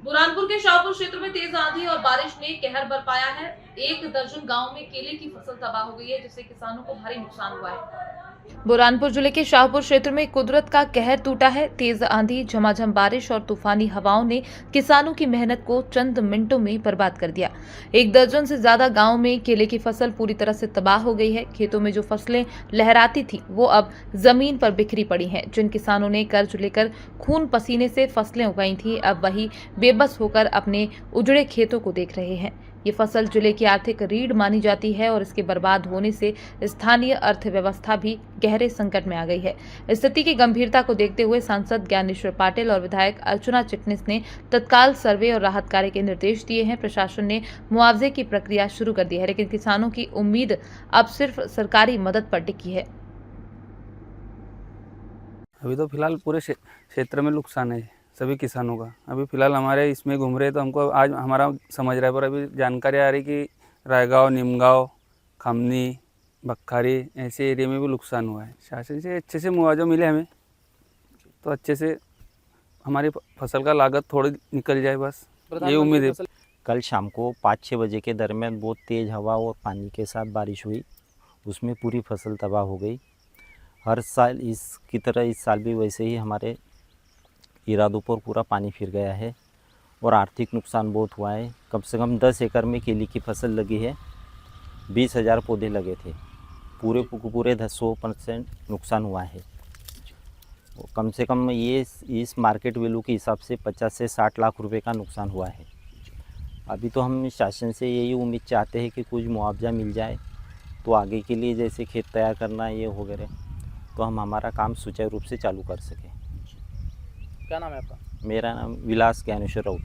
बुरहानपुर के शाहपुर क्षेत्र में तेज आंधी और बारिश ने कहर बरपाया है। 1 दर्जन गांव में केले की फसल तबाह हो गई है, जिससे किसानों को भारी नुकसान हुआ है। बुरहानपुर जिले के शाहपुर क्षेत्र में कुदरत का कहर टूटा है। तेज आंधी, झमाझम बारिश और तूफानी हवाओं ने किसानों की मेहनत को चंद मिनटों में बर्बाद कर दिया। 1 दर्जन से ज्यादा गांव में केले की फसल पूरी तरह से तबाह हो गई है। खेतों में जो फसलें लहराती थी वो अब जमीन पर बिखरी पड़ी हैं। जिन किसानों ने कर्ज लेकर खून पसीने से फसलें उगाई थी, अब वही बेबस होकर अपने उजड़े खेतों को देख रहे हैं। ये फसल जिले की आर्थिक रीढ़ मानी जाती है और इसके बर्बाद होने से स्थानीय अर्थव्यवस्था भी गहरे संकट में आ गई है। स्थिति की गंभीरता को देखते हुए सांसद ज्ञानेश्वर पाटिल और विधायक अर्चना चिटनिस ने तत्काल सर्वे और राहत कार्य के निर्देश दिए हैं। प्रशासन ने मुआवजे की प्रक्रिया शुरू कर दी है, लेकिन किसानों की उम्मीद अब सिर्फ सरकारी मदद पर टिकी है। अभी तो फिलहाल पूरे क्षेत्र में नुकसान है सभी किसानों का। अभी फिलहाल हमारे इसमें घूम रहे तो हमको आज हमारा समझ रहा है, पर अभी जानकारी आ रही कि रायगांव, नीमगांव, खमनी, बखारी ऐसे एरिया में भी नुकसान हुआ है। शासन से अच्छे से मुआवजा मिले हमें तो अच्छे से हमारी फसल का लागत थोड़ी निकल जाए, बस ये उम्मीद है। कल शाम को 5-6 बजे के दरमियान बहुत तेज़ हवा और पानी के साथ बारिश हुई, उसमें पूरी फसल तबाह हो गई। हर साल इसकी तरह इस साल भी वैसे ही हमारे इरादों पर पूरा पानी फिर गया है और आर्थिक नुकसान बहुत हुआ है। कम से कम 10 एकड़ में केले की फसल लगी है, 20,000 पौधे लगे थे, पूरे 100% नुकसान हुआ है। कम से कम ये इस मार्केट वैल्यू के हिसाब से 50 से 60 लाख रुपए का नुकसान हुआ है। अभी तो हम शासन से यही उम्मीद चाहते हैं कि कुछ मुआवजा मिल जाए तो आगे के लिए जैसे खेत तैयार करना ये वगैरह, तो हम हमारा काम सुचारू रूप से चालू कर सकें। क्या नाम है आपका? मेरा नाम विलास ज्ञानेश्वर राउत।